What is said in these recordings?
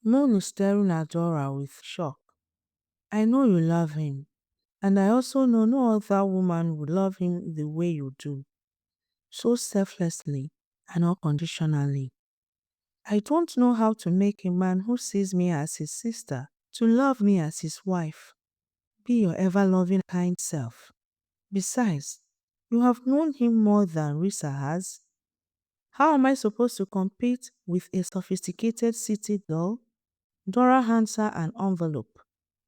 Moon is staring at Dora with shock. I know you love him, and I also know no other woman would love him the way you do, so selflessly and unconditionally. I don't know how to make a man who sees me as his sister to love me as his wife. Be your ever loving, kind self. Besides, you have known him more than Risa has. How am I supposed to compete with a sophisticated city girl? Dora hands her an envelope.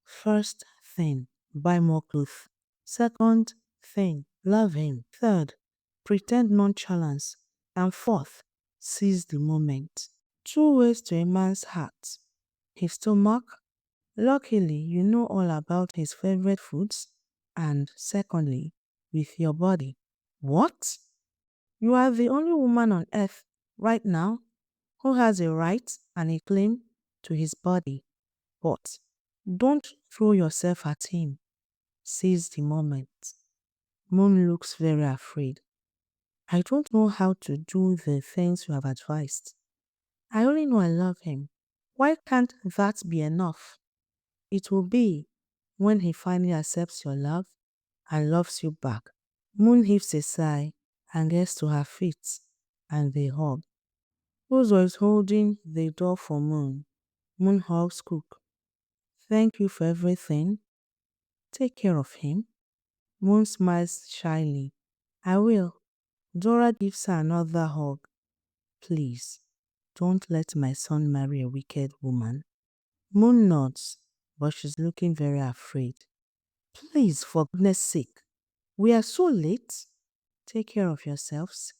First thing, buy more clothes. Second thing, love him. Third, pretend nonchalance. And fourth, seize the moment. Two ways to a man's heart. His stomach. Luckily, you know all about his favorite foods. And secondly, with your body. What? You are the only woman on earth right now who has a right and a claim to his body. But don't throw yourself at him. Seize the moment. Moon looks very afraid. I don't know how to do the things you have advised. I only know I love him. Why can't that be enough? It will be when he finally accepts your love and loves you back. Moon heaves a sigh and gets to her feet, and they hug. Ozok is holding the door for Moon. Moon hugs Cook. Thank you for everything. Take care of him. Moon smiles shyly. I will. Dora gives her another hug. Please, don't let my son marry a wicked woman. Moon nods, but she's looking very afraid. Please, for goodness sake, we are so late. Take care of yourselves.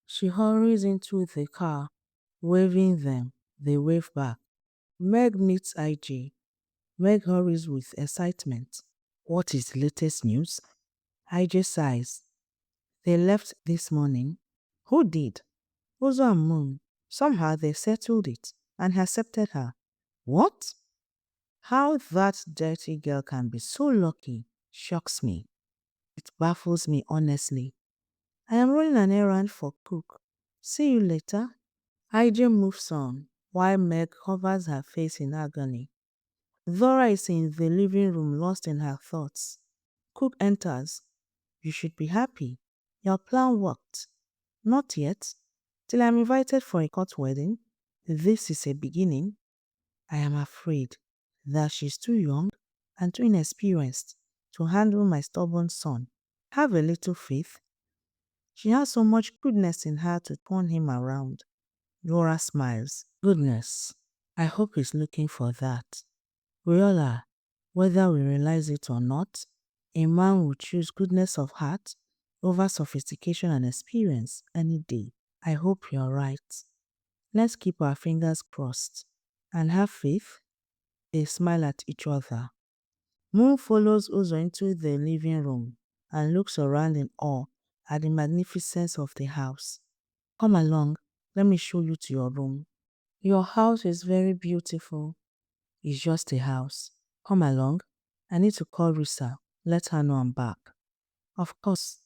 She hurries into the car, waving them. They wave back. Meg meets IG. Meg hurries with excitement. What is the latest news? IG sighs. They left this morning. Who did? Ozo and Moon. Somehow they settled it and accepted her. What? How that dirty girl can be so lucky shocks me. It baffles me honestly. I am running an errand for Cook. See you later. IJ moves on while Meg covers her face in agony. Dora is in the living room lost in her thoughts. Cook enters. You should be happy. Your plan worked. Not yet. Till I'm invited for a court wedding. This is a beginning. I am afraid that she's too young and too inexperienced to handle my stubborn son. Have a little faith. She has so much goodness in her to turn him around. Dora smiles. Goodness. I hope he's looking for that. We all are. Whether we realize it or not, a man will choose goodness of heart over sophistication and experience any day. I hope you're right. Let's keep our fingers crossed and have faith. They smile at each other. Moon follows Uzo into the living room and looks around in awe at the magnificence of the house. Come along, let me show you to your room. Your house is very beautiful. It's just a house. Come along. I need to call Risa. Let her know I'm back. Of course.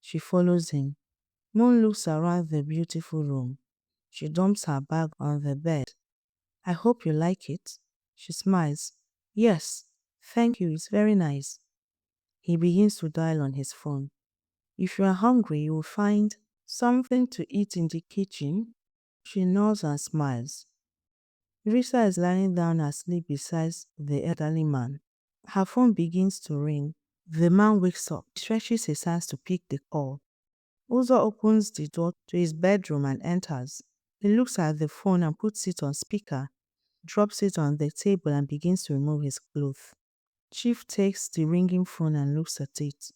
She follows him. Moon looks around the beautiful room. She dumps her bag on the bed. I hope you like it. She smiles. Yes, thank you. It's very nice. He begins to dial on his phone. If you are hungry, you will find something to eat in the kitchen. She nods and smiles. Risa is lying down asleep beside the elderly man. Her phone begins to ring. The man wakes up, stretches his hands to pick the call. Uzo opens the door to his bedroom and enters. He looks at the phone and puts it on speaker, drops it on the table and begins to remove his clothes. Chief takes the ringing phone and looks at it.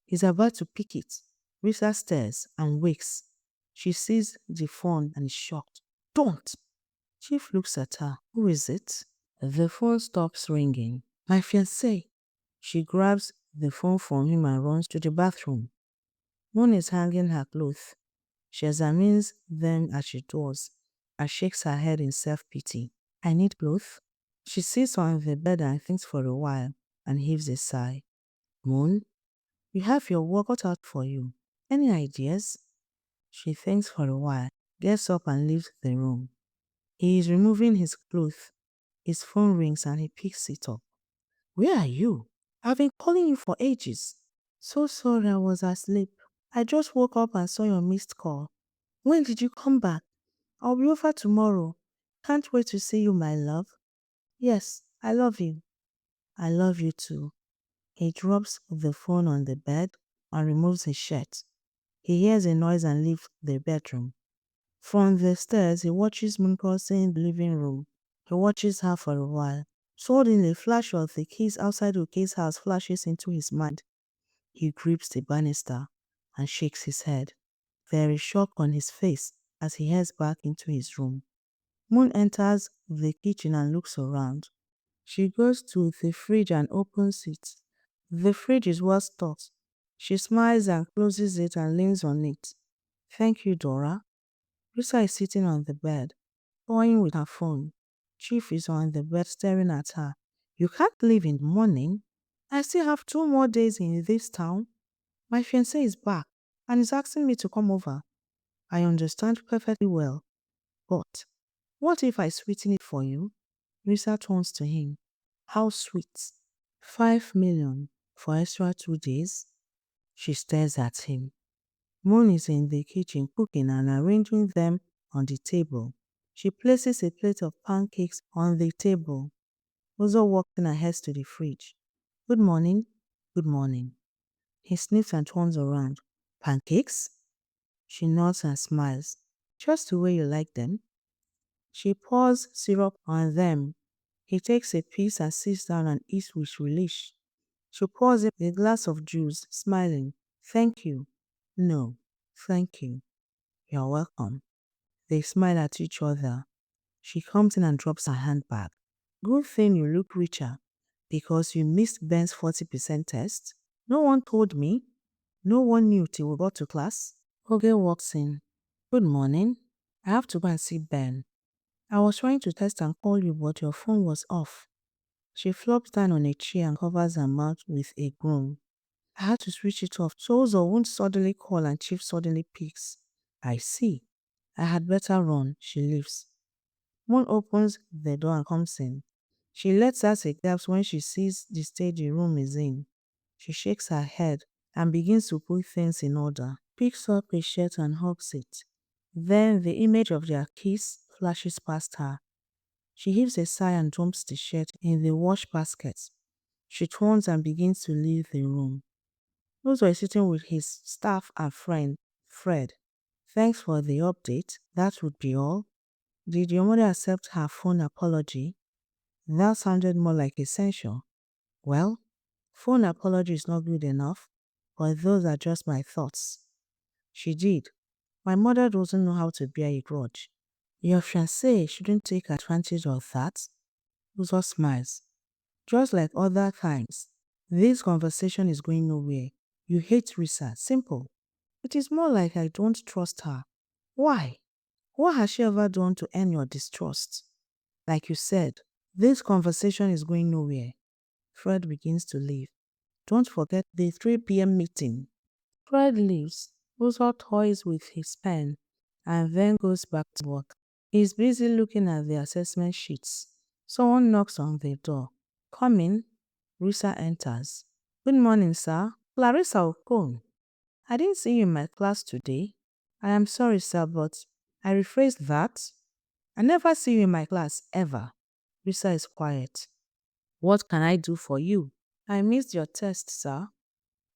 He's about to pick it. Risa stares and wakes. She sees the phone and is shocked. Don't! Chief looks at her. Who is it? The phone stops ringing. My fiancé. She grabs the phone from him and runs to the bathroom. Moon is hanging her clothes. She examines them as she does and shakes her head in self-pity. I need clothes. She sits on the bed and thinks for a while and heaves a sigh. Moon, you have your work cut out for you. Any ideas? She thinks for a while, gets up and leaves the room. He is removing his clothes. His phone rings and he picks it up. Where are you? I've been calling you for ages. So sorry, I was asleep. I just woke up and saw your missed call. When did you come back? I'll be over tomorrow. Can't wait to see you, my love. Yes, I love you. I love you too. He drops the phone on the bed and removes his shirt. He hears a noise and leaves the bedroom. From the stairs, he watches Moon crossing in the living room. He watches her for a while. Suddenly, a flash of the keys outside Oke's house flashes into his mind. He grips the banister and shakes his head. There is shock on his face as he heads back into his room. Moon enters the kitchen and looks around. She goes to the fridge and opens it. The fridge is well stocked. She smiles and closes it and leans on it. Thank you, Dora. Risa is sitting on the bed, toying with her phone. Chief is on the bed staring at her. You can't leave in the morning. I still have 2 more days in this town. My fiancé is back and is asking me to come over. I understand perfectly well. But what if I sweeten it for you? Risa turns to him. How sweet. 5 million for extra 2 days? She stares at him. Moon is in the kitchen cooking and arranging them on the table. She places a plate of pancakes on the table. Ozok walks in and heads to the fridge. Good morning. Good morning. He sniffs and turns around. Pancakes? She nods and smiles. Just the way you like them. She pours syrup on them. He takes a piece and sits down and eats with relish. She pours him a glass of juice, smiling. Thank you. No, thank you. You're welcome. They smile at each other. She comes in and drops her handbag. Good thing you look richer. Because you missed Ben's 40% test? No one told me. No one knew till we got to class. Oge walks in. Good morning. I have to go and see Ben. I was trying to text and call you, but your phone was off. She flops down on a chair and covers her mouth with a groan. I had to switch it off so Ozok won't suddenly call and Chief suddenly picks. I see. I had better run. She leaves. Moon opens the door and comes in. She lets out a gasp when she sees the stage the room is in. She shakes her head and begins to put things in order. Picks up a shirt and hugs it. Then the image of their kiss flashes past her. She heaves a sigh and dumps the shirt in the wash basket. She turns and begins to leave the room. Ozok is sitting with his staff and friend, Fred. Thanks for the update. That would be all. Did your mother accept her phone apology? That sounded more like essential. Well, phone apology is not good enough, but those are just my thoughts. She did. My mother doesn't know how to bear a grudge. Your fiancé shouldn't take advantage of that. Ozok smiles. Just like other times, this conversation is going nowhere. You hate Risa. Simple. It is more like I don't trust her. Why? What has she ever done to earn your distrust? Like you said, this conversation is going nowhere. Fred begins to leave. Don't forget the 3 p.m. meeting. Fred leaves. Ozok toys with his pen and then goes back to work. He's busy looking at the assessment sheets. Someone knocks on the door. Come in. Risa enters. Good morning, sir. Clarissa Okon. I didn't see you in my class today. I am sorry, sir, but I rephrased that. I never see you in my class, ever. Risa is quiet. What can I do for you? I missed your test, sir.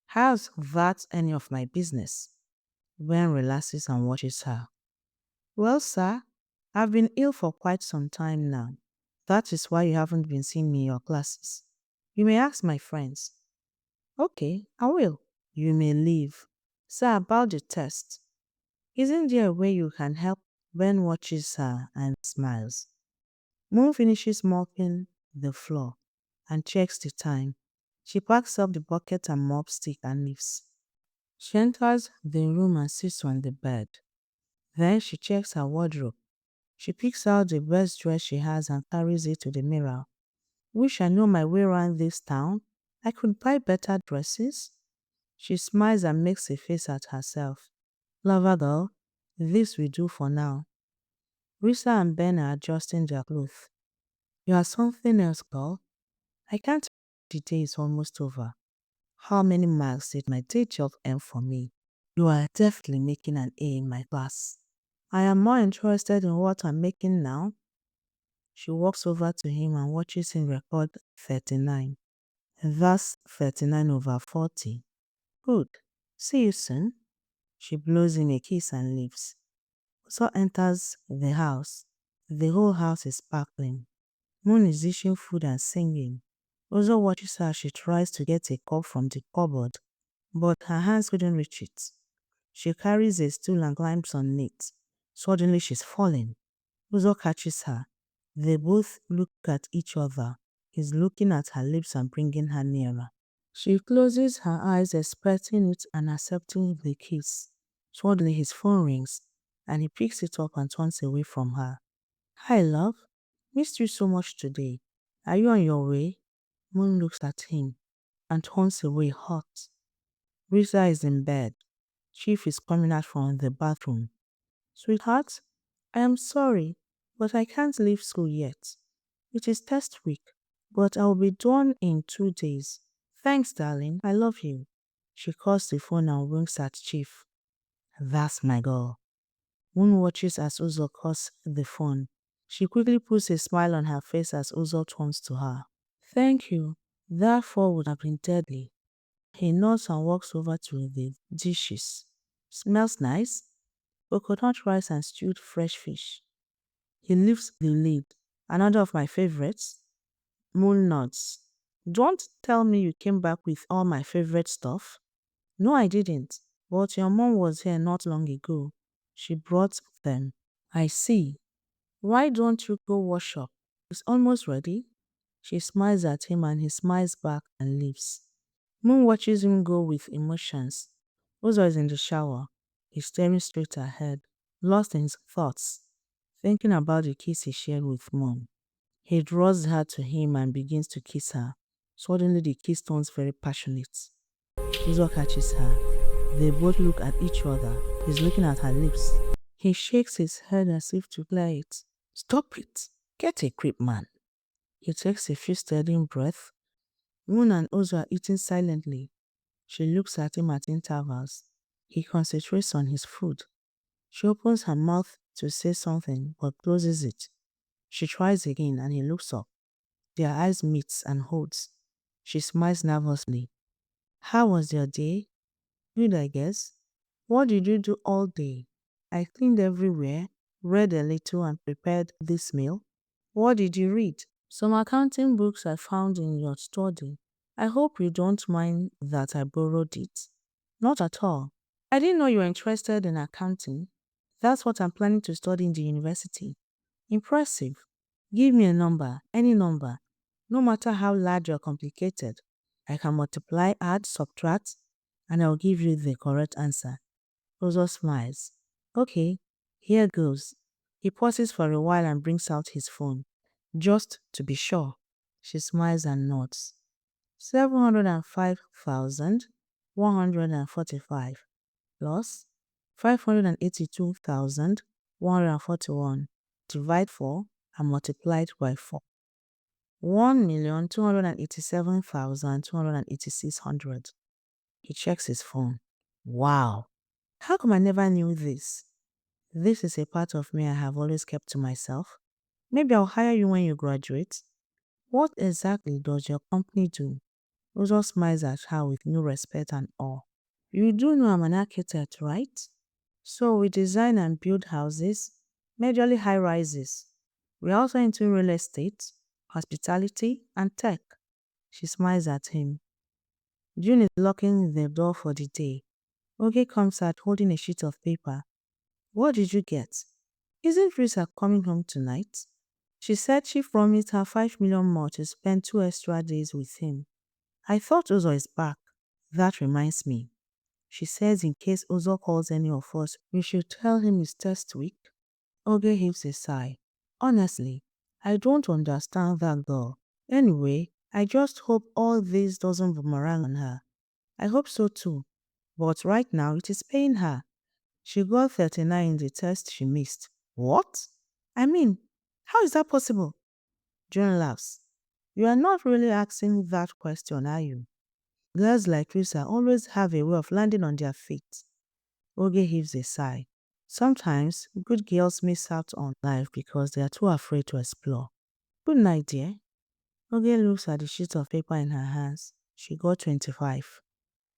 How's that any of my business? Ben relaxes and watches her. Well, sir, I've been ill for quite some time now. That is why you haven't been seeing me in your classes. You may ask my friends. Okay, I will. You may leave. Sir, about the test. Isn't there a way you can help? Ben watches her and smiles. Moon finishes mopping the floor and checks the time. She packs up the bucket and mop stick and leaves. She enters the room and sits on the bed. Then she checks her wardrobe. She picks out the best dress she has and carries it to the mirror. Wish I knew my way around this town. I could buy better dresses. She smiles and makes a face at herself. Lover girl, this will do for now. Risa and Ben are adjusting their clothes. You are something else, girl. I can't believe the day is almost over. How many marks did my day job earn for me? You are definitely making an A in my class. I am more interested in what I'm making now. She walks over to him and watches him record 39. That's 39 over 40. Good. See you soon. She blows him a kiss and leaves. So enters the house. The whole house is sparkling. Moon is dishing food and singing. Ozo watches her as she tries to get a cup from the cupboard, but her hands couldn't reach it. She carries a stool and climbs on it. Suddenly she's falling. Uzo catches her. They both look at each other. He's looking at her lips and bringing her nearer. She closes her eyes, expecting it and accepting the kiss. Suddenly his phone rings, and he picks it up and turns away from her. Hi, love. Missed you so much today. Are you on your way? Moon looks at him and turns away hot. Risa is in bed. Chief is coming out from the bathroom. Sweetheart, I am sorry, but I can't leave school yet. It is test week, but I'll be done in 2 days. Thanks, darling. I love you. She calls the phone and winks at Chief. That's my girl. Moon watches as Ozok calls the phone. She quickly puts a smile on her face as Ozok turns to her. Thank you. That fall would have been deadly. He nods and walks over to the dishes. Smells nice. Coconut rice and stewed fresh fish. He lifts the lid. Another of my favorites. Moon nods. Don't tell me you came back with all my favorite stuff. No, I didn't. But your mom was here not long ago. She brought them. I see. Why don't you go wash up? It's almost ready. She smiles at him and he smiles back and leaves. Moon watches him go with emotions. Ozo is in the shower. He's staring straight ahead, lost in his thoughts, thinking about the kiss he shared with Mom. He draws her to him and begins to kiss her. Suddenly the kiss turns very passionate. Ozo catches her. They both look at each other. He's looking at her lips. He shakes his head as if to clear it. Stop it. Get a grip, man. He takes a few steady breaths. Moon and Ozo are eating silently. She looks at him at intervals. He concentrates on his food. She opens her mouth to say something but closes it. She tries again and he looks up. Their eyes meet and holds. She smiles nervously. How was your day? Good, I guess. What did you do all day? I cleaned everywhere, read a little and prepared this meal. What did you read? Some accounting books I found in your study. I hope you don't mind that I borrowed it. Not at all. I didn't know you were interested in accounting. That's what I'm planning to study in the university. Impressive. Give me a number, any number, no matter how large or complicated. I can multiply, add, subtract, and I'll give you the correct answer. Ozo smiles. Okay, here goes. He pauses for a while and brings out his phone. Just to be sure. She smiles and nods. 705,145 plus 582,141 divide 4 and multiplied by 4. 1,287,286. He checks his phone. Wow. How come I never knew this? This is a part of me I have always kept to myself. Maybe I'll hire you when you graduate. What exactly does your company do? Ozo smiles at her with new respect and awe. You do know I'm an architect, right? So we design and build houses, majorly high rises. We're also into real estate, hospitality, and tech. She smiles at him. June is locking the door for the day. Oge comes out holding a sheet of paper. What did you get? Isn't Risa coming home tonight? She said she promised her 5 million more to spend 2 extra days with him. I thought Ozo is back. That reminds me. She says in case Ozo calls any of us, we should tell him it's test week. Oge heaves a sigh. Honestly, I don't understand that girl. Anyway, I just hope all this doesn't boomerang on her. I hope so too. But right now it is paying her. She got 39 in the test she missed. What? I mean, how is that possible? June laughs. You are not really asking that question, are you? Girls like Risa always have a way of landing on their feet. Oge heaves a sigh. Sometimes good girls miss out on life because they are too afraid to explore. Good night, dear. Oge looks at the sheet of paper in her hands. She got 25.